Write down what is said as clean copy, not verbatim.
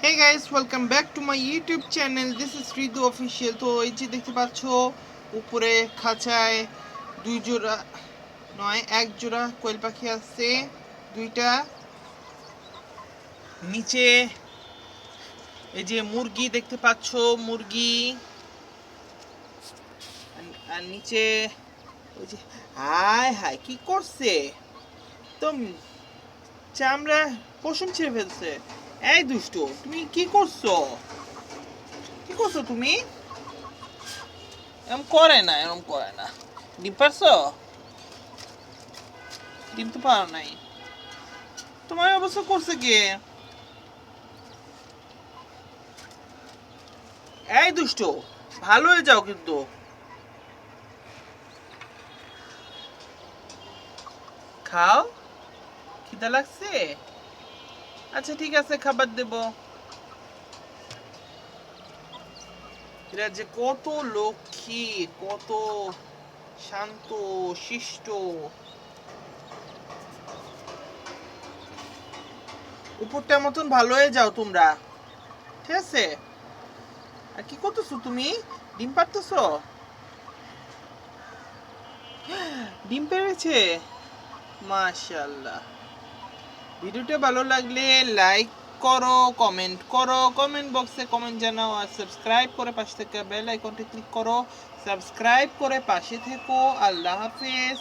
Hey guys, welcome back to my YouTube channel. This is Ridu Official. তো এই যে দেখতে পাচ্ছ উপরে খাঁচায় দুই জোড়া নয় এক জোড়া কোয়েল পাখি আছে দুইটা। নিচে এই যে মুরগি দেখতে পাচ্ছ মুরগি, আর নিচে ওই যে হাই হাই কি করছে তো চামড়া পশম ছেড়ে ফেলছে। এই দুষ্টু তুমি কি করছো তুমি? এরকম করে না ডিম পারছো? ডিম তো পারো নাই, তোমার অবস্থা করছে কে? এই দুষ্টু ভালো হয়ে যাও কিন্তু। খাও, খিদা লাগছে? আচ্ছা ঠিক আছে, খাবার দেব। এরা যে কত লক্ষ্মী, কত শান্ত শিষ্ট। উপরটার মতন ভালো হয়ে যাও তোমরা, ঠিক আছে? আর কি করতেছো তুমি? ডিম পারতেছো? ডিম পেরেছে, মাশাআল্লাহ। ভিডিওটা ভালো লাগলে লাইক করো, কমেন্ট বক্সে কমেন্ট জানাও, আর সাবস্ক্রাইব করে পাশে থেকে বেল আইকনটি ক্লিক করো। সাবস্ক্রাইব করে পাশে থেকো। আল্লাহ হাফেজ।